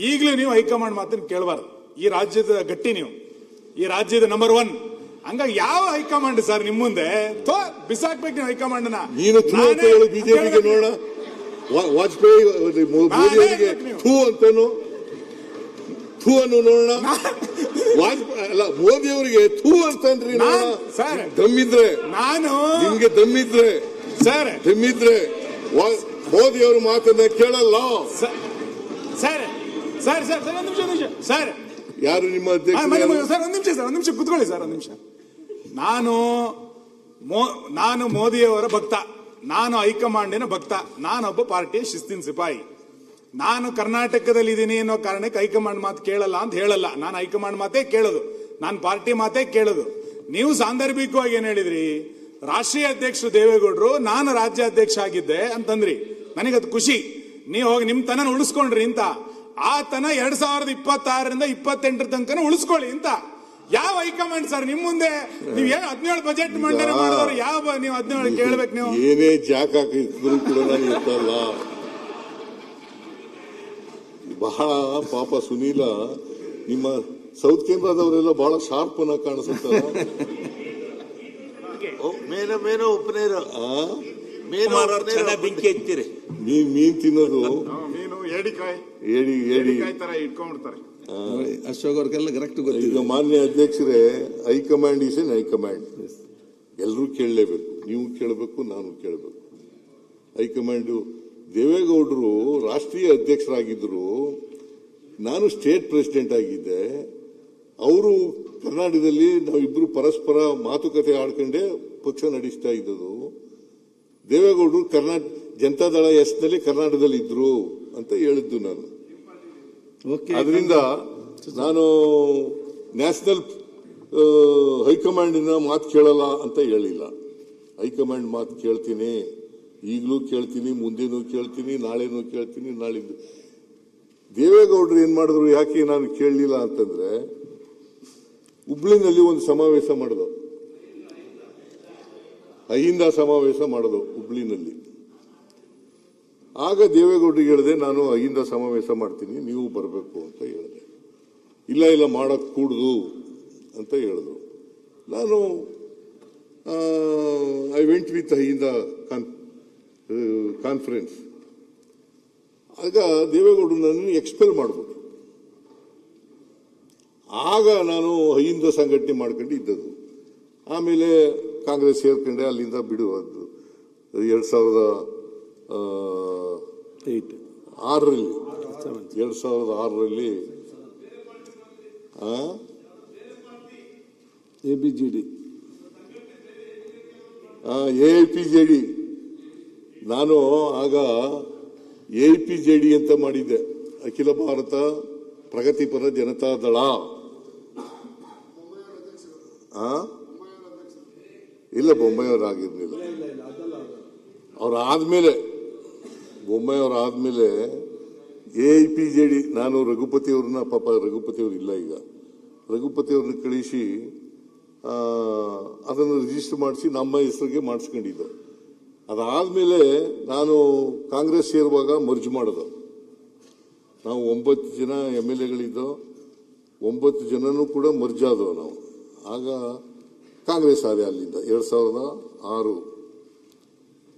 ಈಗಲೂ ನೀವು ಹೈಕಮಾಂಡ್ ಮಾತನ್ನು ಕೇಳಬಾರ್ದು. ಈ ರಾಜ್ಯದ ಗಟ್ಟಿ ನೀವು, ಈ ರಾಜ್ಯದ ನಂಬರ್ 1. ಹಂಗಾಗಿ ಯಾವ ಹೈಕಮಾಂಡ್ ಸರ್ ನಿಮ್ ಮುಂದೆ ಬಿಸಾಕ್ಬೇಕು ನೀವು ಹೈಕಮಾಂಡ್. ನೀನು ಬಿಜೆಪಿಗೆ ನೋಡ, ವಾಜಪೇಯಿ ಮೋದಿ ಅವರಿಗೆ ಥೂ ಅಂತನು, ಥೂ ಅನ್ನು ನೋಡೋಣ. ವಾಜಪೇಯಿ ಅಲ್ಲ, ಮೋದಿ ಅವರಿಗೆ ಥೂ ಅಂತನ್ರಿ ಸರ್. ದಮ್ಮಿದ್ರೆ ನಾನು ನಿಮ್ಗೆ ದಮ್ಮಿದ್ರೆ ಸರ್, ದಮ್ಮಿದ್ರೆ ಮೋದಿ ಅವ್ರ ಮಾತನ್ನ ಕೇಳಲ್ಲ sir. Sir sir sir sir ಒಂದು ನಿಮಿಷ ಸರ್. ಯಾರು ನಿಮ್ಮ ಅಧ್ಯಕ್ಷ ಸರ್? ಒಂದ್ ನಿಮಿಷ ಕೂತ್ಕೊಳ್ಳಿ ಸರ್, ಒಂದ್ ನಿಮಿಷ. ನಾನು ಮೋದಿಯವರ ಭಕ್ತ, ನಾನು ಹೈಕಮಾಂಡಿನ ಭಕ್ತ, ನಾನೊಬ್ಬ ಪಾರ್ಟಿಯ ಶಿಸ್ತಿನ ಸಿಪಾಯಿ. ನಾನು ಕರ್ನಾಟಕದಲ್ಲಿ ಇದ್ದೀನಿ ಅನ್ನೋ ಕಾರಣಕ್ಕೆ ಹೈಕಮಾಂಡ್ ಮಾತು ಕೇಳಲ್ಲ ಅಂತ ಹೇಳಲ್ಲ. ನಾನು ಹೈಕಮಾಂಡ್ ಮಾತೇ ಕೇಳೋದು, ನಾನು ಪಾರ್ಟಿ ಮಾತೇ ಕೇಳೋದು. ನೀವು ಸಾಂದರ್ಭಿಕವಾಗಿ ಏನ್ ಹೇಳಿದ್ರಿ, ರಾಷ್ಟ್ರೀಯ ಅಧ್ಯಕ್ಷರು ದೇವೇಗೌಡರು, ನಾನು ರಾಜ್ಯಾಧ್ಯಕ್ಷ ಆಗಿದ್ದೆ ಅಂತಂದ್ರಿ. ನನಗದು ಖುಷಿ. ನೀವು ಹೋಗಿ ನಿಮ್ ತನ ಉಳಿಸ್ಕೊಂಡ್ರಿ ಅಂತ. ಆ ತನ 2026ರಿಂದ 28 ತನಕ ಉಳಿಸ್ಕೊಳ್ಳಿ ಅಂತ. ಯಾವ ಹೈಕಮಾಂಡ್ ಸರ್ ನಿಮ್ ಮುಂದೆ? ನೀವು 17 ಬಜೆಟ್ ಮಂಡನೆ ಮಾಡಿದವರು ಯಾವ? ನೀವು 17 ಕೇಳ್ಬೇಕು. ನೀವು ಏನೇ ಜಾಕ್ ಹಾಕಿದ್ರು ಕೂಡ ನಾನು ಇರ್ತಲ್ಲ. ಬಹಳ ಪಾಪ ಸುನೀಲ, ನಿಮ್ಮ ಸೌತ್ ಕೇಂದ್ರದವರೆಲ್ಲ ಬಹಳ ಶಾರ್ಪ್ ಅನ್ನ ಕಾಣಿಸುತ್ತಲ್ಲ. ಮೇನು ಉಪನೇರು ಬೆಂಕಿ ಹಚ್ತೀರಿ. ಮೀನ್ ತಿನ್ನೋದು ಏಡಿ ತರ ಇಟ್ಕೊಂಡ್ಬಿಡ್ತಾರೆ. ಅಶೋಕ್ ಅವ್ರಿಗೆಲ್ಲ ಕರೆಕ್ಟ್ ಗೊತ್ತಿದೆ. ಈಗ ಮಾನ್ಯ ಅಧ್ಯಕ್ಷರೇ, ಹೈಕಮಾಂಡ್ ಈಸ್ ಎನ್ ಹೈಕಮಾಂಡ್. ಎಲ್ಲರೂ ಕೇಳಲೇಬೇಕು, ನೀವು ಕೇಳಬೇಕು, ನಾನು ಕೇಳಬೇಕು. ಹೈಕಮಾಂಡ್ ದೇವೇಗೌಡರು ರಾಷ್ಟ್ರೀಯ ಅಧ್ಯಕ್ಷರಾಗಿದ್ದರು, ನಾನು ಸ್ಟೇಟ್ ಪ್ರೆಸಿಡೆಂಟ್ ಆಗಿದ್ದೆ. ಅವರು ಕರ್ನಾಟಕದಲ್ಲಿ ನಾವಿಬ್ರು ಪರಸ್ಪರ ಮಾತುಕತೆ ಆಡ್ಕೊಂಡೇ ಪಕ್ಷ ನಡೆಸ್ತಾ ಇದ್ದದು. ದೇವೇಗೌಡರು ಜನತಾದಳ ಎಸ್ನಲ್ಲಿ ಕರ್ನಾಟಕದಲ್ಲಿ ಇದ್ರು ಅಂತ ಹೇಳಿದ್ದು ನಾನು. ಅದರಿಂದ ನಾನು ನ್ಯಾಷನಲ್ ಹೈಕಮಾಂಡಿನ ಮಾತು ಕೇಳಲ್ಲ ಅಂತ ಹೇಳಿಲ್ಲ. ಹೈಕಮಾಂಡ್ ಮಾತು ಕೇಳ್ತೀನಿ, ಈಗಲೂ ಕೇಳ್ತೀನಿ, ಮುಂದೇನೂ ಕೇಳ್ತೀನಿ, ನಾಳೆನೂ ಕೇಳ್ತೀನಿ. ನಾಳಿದ್ದು ದೇವೇಗೌಡರು ಏನ್ ಮಾಡಿದ್ರು, ಯಾಕೆ ನಾನು ಕೇಳಲಿಲ್ಲ ಅಂತಂದ್ರೆ, ಹುಬ್ಳಿನಲ್ಲಿ ಒಂದು ಸಮಾವೇಶ ಮಾಡಿದ್ರು, ಅಹಿಂದ ಸಮಾವೇಶ ಮಾಡೋದು ಹುಬ್ಳಿನಲ್ಲಿ. ಆಗ ದೇವೇಗೌಡರಿಗೆ ಹೇಳಿದೆ, ನಾನು ಅಹಿಂದ ಸಮಾವೇಶ ಮಾಡ್ತೀನಿ, ನೀವು ಬರಬೇಕು ಅಂತ ಹೇಳಿದೆ. ಇಲ್ಲ ಮಾಡಕ್ ಕೂಡುದು ಅಂತ ಹೇಳಿದ್ರು. ನಾನು I went with Ahinda conference. ಆಗ ದೇವೇಗೌಡರು ನನ್ನ ಎಕ್ಸ್ಪೆಲ್ ಮಾಡ್ಬೋದು. ಆಗ ನಾನು ಅಹಿಂದ ಸಂಘಟನೆ ಮಾಡ್ಕೊಂಡು ಇದ್ದದ್ದು. ಆಮೇಲೆ ಕಾಂಗ್ರೆಸ್ ಸೇರ್ಕೊಂಡೆ, ಅಲ್ಲಿಂದ ಬಿಡುವುದು 2006ರಲ್ಲಿ AIPJD ನಾನು ಆಗ AIPJD ಅಂತ ಮಾಡಿದ್ದೆ, ಅಖಿಲ ಭಾರತ ಪ್ರಗತಿಪರ ಜನತಾ ದಳ. ಇಲ್ಲ, ಬೊಮ್ಮಾಯಿಯವರಾಗಿರ್ಲಿಲ್ಲ. ಬೊಮ್ಮಾಯಿಯವರಾದ್ಮೇಲೆ AIPJD ನಾನು ರಘುಪತಿಯವ್ರನ್ನ, ಪಾಪ ರಘುಪತಿಯವ್ರು ಇಲ್ಲ ಈಗ, ರಘುಪತಿಯವ್ರನ್ನ ಕಳಿಸಿ ಅದನ್ನು ರಿಜಿಸ್ಟರ್ ಮಾಡಿಸಿ ನಮ್ಮ ಹೆಸರಿಗೆ ಮಾಡಿಸ್ಕೊಂಡಿದ್ದು. ಅದಾದ್ಮೇಲೆ ನಾನು ಕಾಂಗ್ರೆಸ್ ಸೇರುವಾಗ ಮರ್ಜ್ ಮಾಡೋದು. ನಾವು 9 ಜನ MLAಗಳಿದ್ದೋ, 9 ಜನನೂ ಕೂಡ ಮರ್ಜ್ ಆದವು ನಾವು. ಆಗ ಕಾಂಗ್ರೆಸ್ ಆದ ಅಲ್ಲಿಂದ 2006